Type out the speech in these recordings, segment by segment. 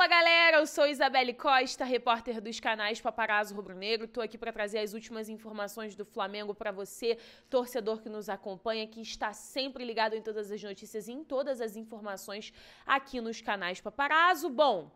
Fala galera, eu sou Isabelle Costa, repórter dos canais Paparazzo Rubro Negro. Tô aqui para trazer as últimas informações do Flamengo para você, torcedor que nos acompanha, que está sempre ligado em todas as notícias e em todas as informações aqui nos canais Paparazzo. Bom,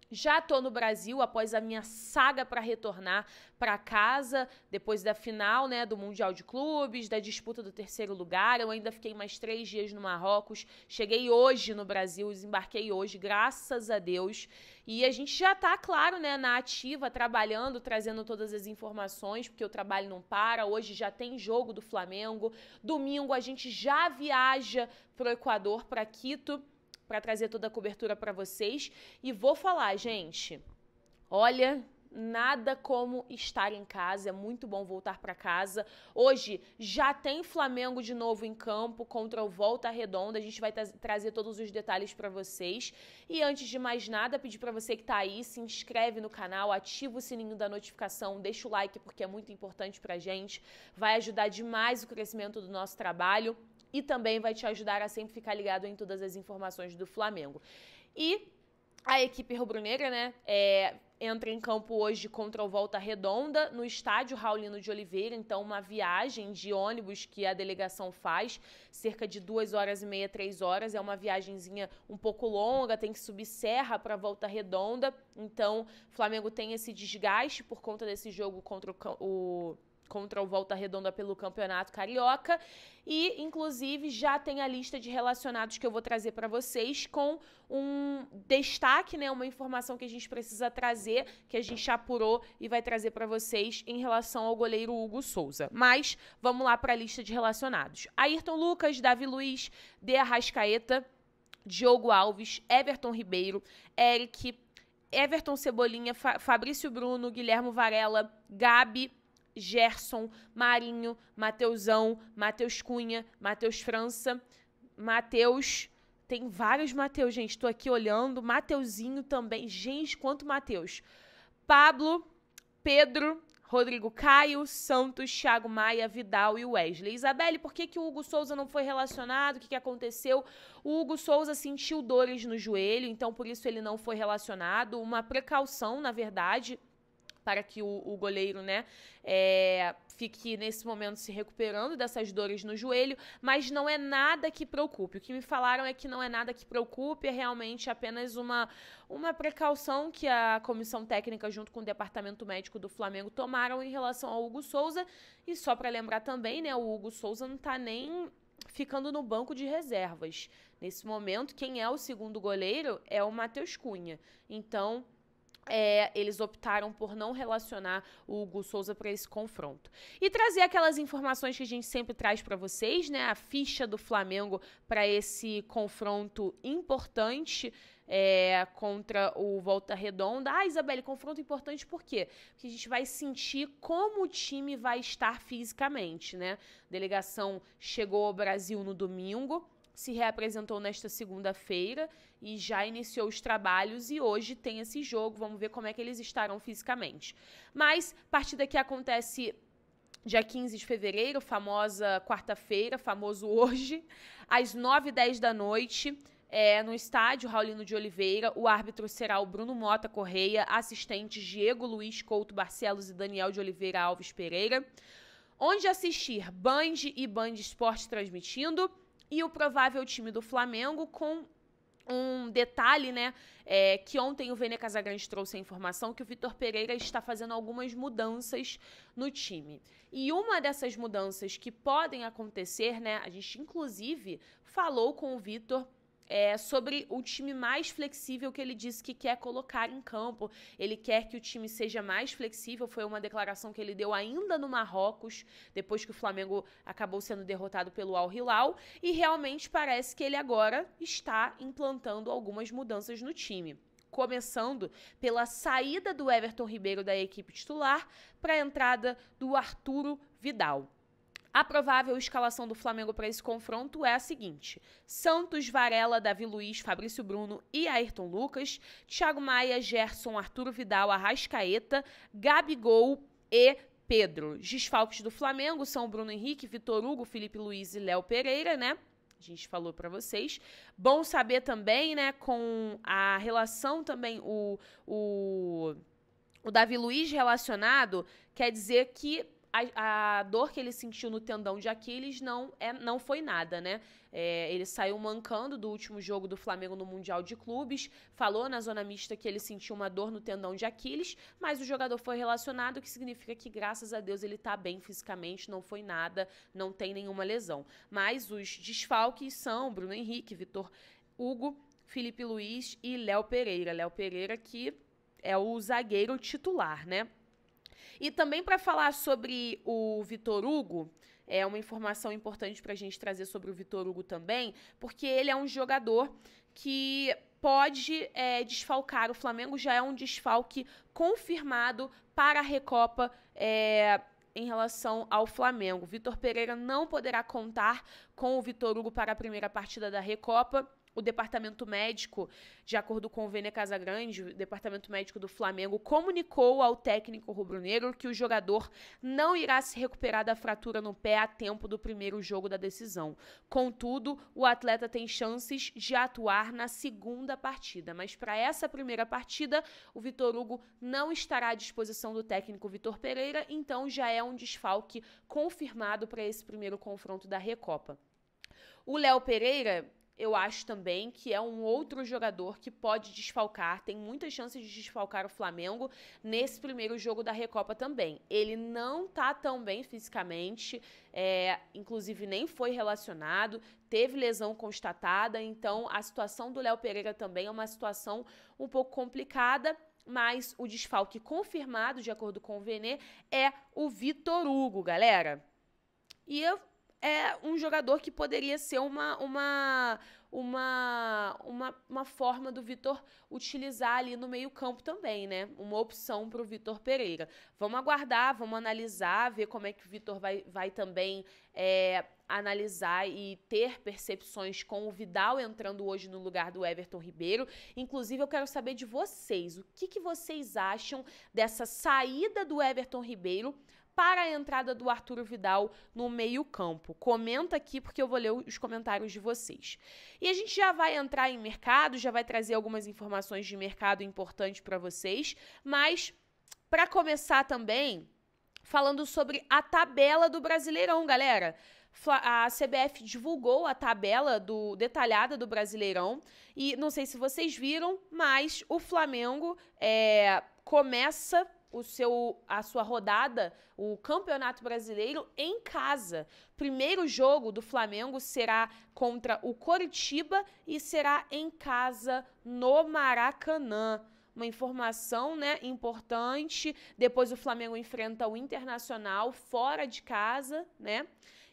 já tô no Brasil após a minha saga para retornar para casa, depois da final, né, do Mundial de Clubes, da disputa do terceiro lugar. Eu ainda fiquei mais 3 dias no Marrocos, cheguei hoje no Brasil, desembarquei hoje, graças a Deus. E a gente já tá, claro, né, na ativa, trabalhando, trazendo todas as informações, porque o trabalho não para. Hoje já tem jogo do Flamengo, domingo a gente já viaja pro Equador, para Quito, para trazer toda a cobertura para vocês. E vou falar, gente, olha, nada como estar em casa, é muito bom voltar para casa. Hoje já tem Flamengo de novo em campo contra o Volta Redonda, a gente vai trazer todos os detalhes para vocês. E antes de mais nada, pedir para você que tá aí, se inscreve no canal, ativa o sininho da notificação, deixa o like porque é muito importante pra gente, vai ajudar demais o crescimento do nosso trabalho. E também vai te ajudar a sempre ficar ligado em todas as informações do Flamengo. E a equipe rubro-negra, né, entra em campo hoje contra o Volta Redonda, no estádio Raulino de Oliveira. Então, uma viagem de ônibus que a delegação faz, cerca de 2h30, 3 horas. É uma viagenzinha um pouco longa, tem que subir serra para Volta Redonda. Então, o Flamengo tem esse desgaste por conta desse jogo contra o Volta Redonda pelo Campeonato Carioca. E, inclusive, já tem a lista de relacionados que eu vou trazer para vocês com um destaque, né, uma informação que a gente precisa trazer, que a gente apurou e vai trazer para vocês em relação ao goleiro Hugo Souza. Mas, vamos lá para a lista de relacionados. Ayrton Lucas, Davi Luiz, De Arrascaeta, Diogo Alves, Everton Ribeiro, Eric, Everton Cebolinha, Fabrício Bruno, Guilherme Varela, Gabi, Gerson, Marinho, Mateusão, Matheus Cunha, Matheus França, Matheus... Tem vários Matheus, gente. Estou aqui olhando. Mateuzinho também. Gente, quanto Matheus. Pablo, Pedro, Rodrigo Caio, Santos, Thiago Maia, Vidal e Wesley. Isabelle, por que o Hugo Souza não foi relacionado? O que aconteceu? O Hugo Souza sentiu dores no joelho, então por isso ele não foi relacionado. Uma precaução, na verdade, para que o goleiro, né, fique nesse momento se recuperando dessas dores no joelho, mas não é nada que preocupe. O que me falaram é que não é nada que preocupe, é realmente apenas uma precaução que a comissão técnica, junto com o departamento médico do Flamengo, tomaram em relação ao Hugo Souza. E só para lembrar também, né, o Hugo Souza não está nem ficando no banco de reservas. Nesse momento, quem é o segundo goleiro é o Matheus Cunha. Então, eles optaram por não relacionar o Hugo Souza para esse confronto. E trazer aquelas informações que a gente sempre traz para vocês, né? A ficha do Flamengo para esse confronto importante contra o Volta Redonda. Ah, Isabelle, confronto importante por quê? Porque a gente vai sentir como o time vai estar fisicamente, né? A delegação chegou ao Brasil no domingo, se reapresentou nesta segunda-feira e já iniciou os trabalhos, e hoje tem esse jogo. Vamos ver como é que eles estarão fisicamente. Mas partida que acontece dia 15 de fevereiro, famosa quarta-feira, famoso hoje, às 9h10 da noite, no estádio Raulino de Oliveira. O árbitro será o Bruno Mota Correia, assistentes Diego Luiz Couto Barcelos e Daniel de Oliveira Alves Pereira. Onde assistir? Band e Band Esporte transmitindo. E o provável time do Flamengo, com um detalhe, né, que ontem o Vene Casagrande trouxe a informação que o Vitor Pereira está fazendo algumas mudanças no time. E uma dessas mudanças que podem acontecer, né, a gente inclusive falou com o Vitor sobre o time mais flexível que ele disse que quer colocar em campo. Ele quer que o time seja mais flexível. Foi uma declaração que ele deu ainda no Marrocos, depois que o Flamengo acabou sendo derrotado pelo Al Hilal. E realmente parece que ele agora está implantando algumas mudanças no time. Começando pela saída do Everton Ribeiro da equipe titular para a entrada do Arturo Vidal. A provável escalação do Flamengo para esse confronto é a seguinte: Santos, Varela, Davi Luiz, Fabrício Bruno e Ayrton Lucas, Thiago Maia, Gerson, Arturo Vidal, Arrascaeta, Gabigol e Pedro. Os desfalques do Flamengo são Bruno Henrique, Vitor Hugo, Felipe Luiz e Léo Pereira, né? A gente falou para vocês. Bom saber também, né, com a relação também, o Davi Luiz relacionado, quer dizer que a dor que ele sentiu no tendão de Aquiles não foi nada, né? Ele saiu mancando do último jogo do Flamengo no Mundial de Clubes, falou na zona mista que ele sentiu uma dor no tendão de Aquiles, mas o jogador foi relacionado, o que significa que, graças a Deus, ele tá bem fisicamente, não foi nada, não tem nenhuma lesão. Mas os desfalques são Bruno Henrique, Vitor Hugo, Felipe Luiz e Léo Pereira. Léo Pereira que é o zagueiro titular, né? E também para falar sobre o Vitor Hugo, é uma informação importante para a gente trazer sobre o Vitor Hugo também, porque ele é um jogador que pode desfalcar. O Flamengo já é um desfalque confirmado para a Recopa em relação ao Flamengo. Vitor Pereira não poderá contar com o Vitor Hugo para a primeira partida da Recopa. O departamento médico, de acordo com o Vene Casagrande, o departamento médico do Flamengo comunicou ao técnico rubro-negro que o jogador não irá se recuperar da fratura no pé a tempo do primeiro jogo da decisão. Contudo, o atleta tem chances de atuar na segunda partida, mas para essa primeira partida, o Vitor Hugo não estará à disposição do técnico Vitor Pereira, então já é um desfalque confirmado para esse primeiro confronto da Recopa. O Léo Pereira, eu acho também que é um outro jogador que pode desfalcar, tem muitas chances de desfalcar o Flamengo nesse primeiro jogo da Recopa também. Ele não tá tão bem fisicamente, inclusive nem foi relacionado, teve lesão constatada, então a situação do Léo Pereira também é uma situação um pouco complicada, mas o desfalque confirmado, de acordo com o Vene, é o Vitor Hugo, galera. E é um jogador que poderia ser uma forma do Vitor utilizar ali no meio-campo também, né? Uma opção para o Vitor Pereira. Vamos aguardar, vamos analisar, ver como é que o Vitor vai também analisar e ter percepções com o Vidal entrando hoje no lugar do Everton Ribeiro. Inclusive, eu quero saber de vocês, o que vocês acham dessa saída do Everton Ribeiro para a entrada do Arturo Vidal no meio-campo? Comenta aqui, porque eu vou ler os comentários de vocês. E a gente já vai entrar em mercado, já vai trazer algumas informações de mercado importantes para vocês, mas para começar também, falando sobre a tabela do Brasileirão, galera. A CBF divulgou a tabela detalhada do Brasileirão e não sei se vocês viram, mas o Flamengo começa a sua rodada, o Campeonato Brasileiro, em casa. Primeiro jogo do Flamengo será contra o Coritiba e será em casa no Maracanã. Uma informação, né, importante. Depois o Flamengo enfrenta o Internacional fora de casa, né?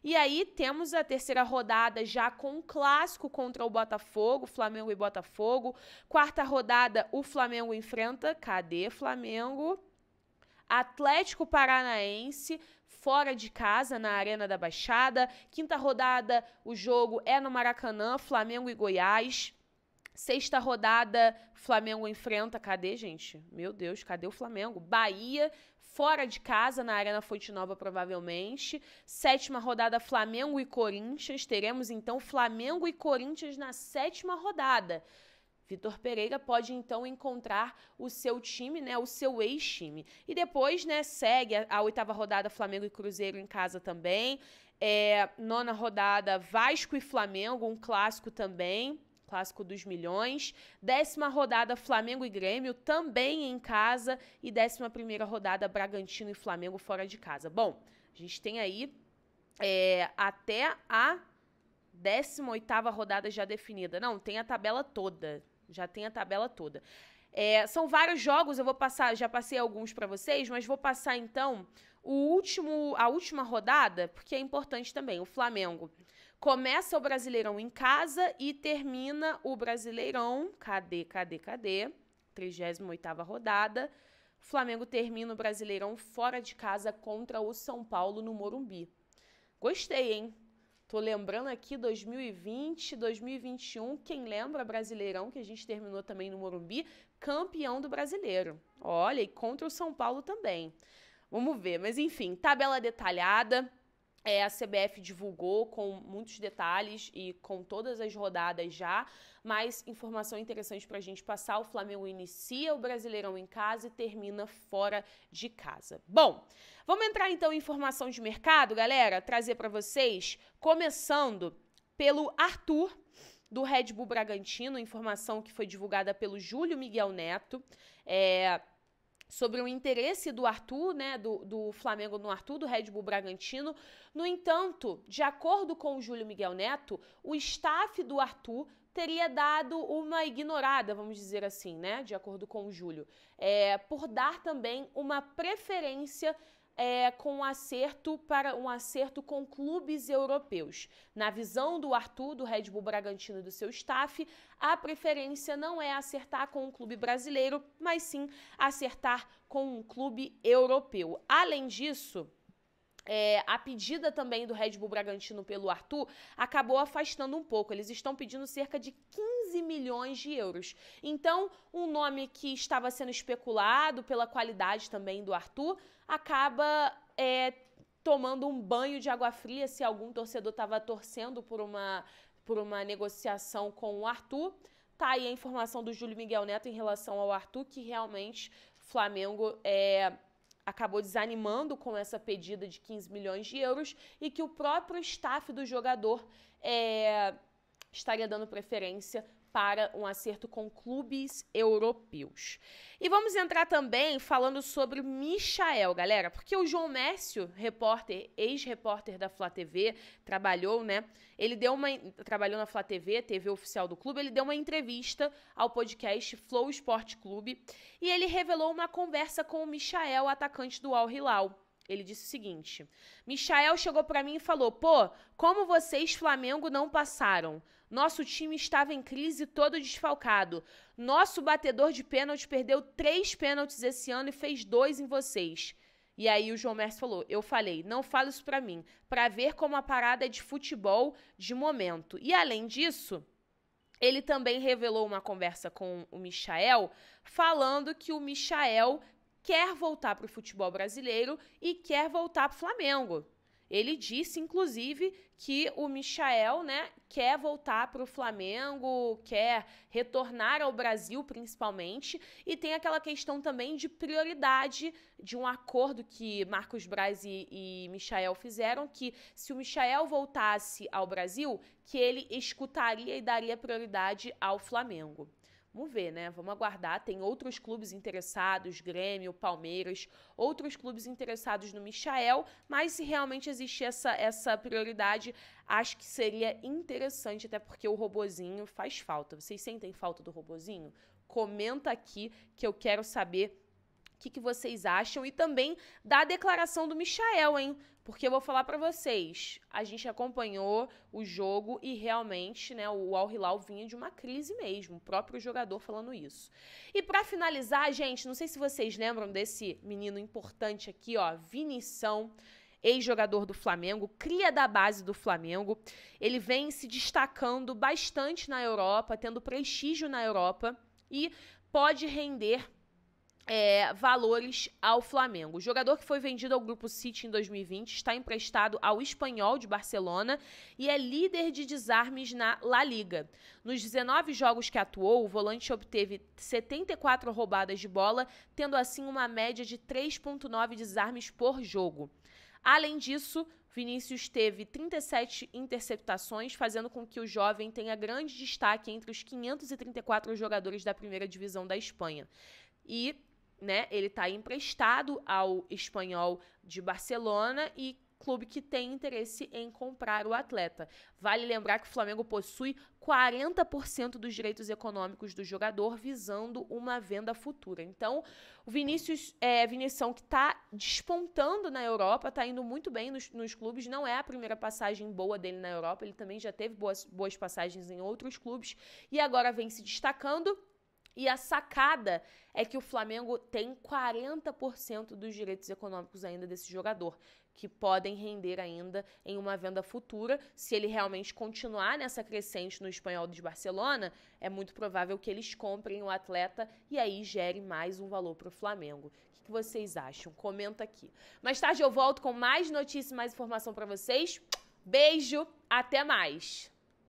E aí temos a terceira rodada já com um clássico contra o Botafogo, Flamengo e Botafogo. Quarta rodada, o Flamengo enfrenta, cadê Flamengo? Atlético Paranaense, fora de casa, na Arena da Baixada. Quinta rodada, o jogo é no Maracanã, Flamengo e Goiás. Sexta rodada, Flamengo enfrenta, cadê, gente? Meu Deus, cadê o Flamengo? Bahia, fora de casa, na Arena Fonte Nova, provavelmente. Sétima rodada, Flamengo e Corinthians. Teremos, então, Flamengo e Corinthians na sétima rodada. Vitor Pereira pode, então, encontrar o seu time, né, o seu ex-time. E depois, né, segue a oitava rodada, Flamengo e Cruzeiro em casa também. Nona rodada, Vasco e Flamengo, um clássico também, clássico dos milhões. Décima rodada, Flamengo e Grêmio, também em casa. E 11ª rodada, Bragantino e Flamengo fora de casa. Bom, a gente tem aí até a 18ª rodada já definida. Não, tem a tabela toda. Já tem a tabela toda. São vários jogos, eu vou passar, já passei alguns para vocês, mas vou passar então a última rodada, porque é importante também. O Flamengo começa o Brasileirão em casa e termina o Brasileirão. Cadê? 38ª rodada. O Flamengo termina o Brasileirão fora de casa contra o São Paulo no Morumbi. Gostei, hein? Tô lembrando aqui 2020, 2021, quem lembra Brasileirão, que a gente terminou também no Morumbi, campeão do Brasileiro. Olha, e contra o São Paulo também. Vamos ver, mas enfim, tabela detalhada. A CBF divulgou com muitos detalhes e com todas as rodadas já, mas informação interessante pra gente passar: o Flamengo inicia o Brasileirão em casa e termina fora de casa. Bom, vamos entrar então em informação de mercado, galera, trazer pra vocês, começando pelo Arthur, do Red Bull Bragantino, informação que foi divulgada pelo Júlio Miguel Neto, sobre o interesse do Arthur, né, do Flamengo no Arthur, do Red Bull Bragantino. No entanto, de acordo com o Júlio Miguel Neto, o staff do Arthur teria dado uma ignorada, vamos dizer assim, né, de acordo com o Júlio, por dar também uma preferência com um acerto com clubes europeus. Na visão do Arthur, do Red Bull Bragantino e do seu staff, a preferência não é acertar com um clube brasileiro, mas sim acertar com um clube europeu. Além disso, a pedida também do Red Bull Bragantino pelo Arthur acabou afastando um pouco. Eles estão pedindo cerca de 15 milhões de euros. Então, um nome que estava sendo especulado pela qualidade também do Arthur acaba tomando um banho de água fria, se algum torcedor estava torcendo por uma negociação com o Arthur. Tá aí a informação do Júlio Miguel Neto em relação ao Arthur, que realmente o Flamengo acabou desanimando com essa pedida de 15 milhões de euros e que o próprio staff do jogador estaria dando preferência para um acerto com clubes europeus. E vamos entrar também falando sobre o Michael, galera, porque o João Mércio, repórter, ex-repórter da Flá TV, trabalhou na Flá TV, TV oficial do clube, ele deu uma entrevista ao podcast Flow Sport Clube e ele revelou uma conversa com o Michael, atacante do Al Hilal. Ele disse o seguinte: Michael chegou pra mim e falou: pô, como vocês, Flamengo, não passaram? Nosso time estava em crise, todo desfalcado. Nosso batedor de pênalti perdeu 3 pênaltis esse ano e fez 2 em vocês. E aí o João Mércio falou: eu falei, não fala isso pra mim, pra ver como a parada é de futebol de momento. E além disso, ele também revelou uma conversa com o Michael, falando que o Michael quer voltar para o futebol brasileiro e quer voltar para o Flamengo. Ele disse, inclusive, que o Michael, né, quer voltar para o Flamengo, quer retornar ao Brasil, principalmente, e tem aquela questão também de prioridade de um acordo que Marcos Braz e Michael fizeram, que se o Michael voltasse ao Brasil, que ele escutaria e daria prioridade ao Flamengo. Vamos ver, né? Vamos aguardar. Tem outros clubes interessados, Grêmio, Palmeiras, outros clubes interessados no Michael, mas se realmente existe essa prioridade, acho que seria interessante, até porque o robozinho faz falta. Vocês sentem falta do robozinho? Comenta aqui que eu quero saber o que vocês acham e também da declaração do Michael, hein? Porque eu vou falar pra vocês, a gente acompanhou o jogo e realmente, né, o Al Hilal vinha de uma crise mesmo, o próprio jogador falando isso. E pra finalizar, gente, não sei se vocês lembram desse menino importante aqui, ó, Vinição, ex-jogador do Flamengo, cria da base do Flamengo. Ele vem se destacando bastante na Europa, tendo prestígio na Europa e pode render valores ao Flamengo. O jogador que foi vendido ao Grupo City em 2020 está emprestado ao Espanhol de Barcelona e é líder de desarmes na La Liga. Nos 19 jogos que atuou, o volante obteve 74 roubadas de bola, tendo assim uma média de 3,9 desarmes por jogo. Além disso, Vinícius teve 37 interceptações, fazendo com que o jovem tenha grande destaque entre os 534 jogadores da primeira divisão da Espanha. E ele está emprestado ao Espanhol de Barcelona e clube que tem interesse em comprar o atleta. Vale lembrar que o Flamengo possui 40% dos direitos econômicos do jogador, visando uma venda futura. Então, o Vinição, que está despontando na Europa, está indo muito bem nos clubes, não é a primeira passagem boa dele na Europa, ele também já teve boas passagens em outros clubes e agora vem se destacando. E a sacada é que o Flamengo tem 40% dos direitos econômicos ainda desse jogador, que podem render ainda em uma venda futura. Se ele realmente continuar nessa crescente no Espanhol de Barcelona, é muito provável que eles comprem o atleta e aí gere mais um valor para o Flamengo. O que vocês acham? Comenta aqui. Mais tarde eu volto com mais notícias e mais informação para vocês. Beijo, até mais!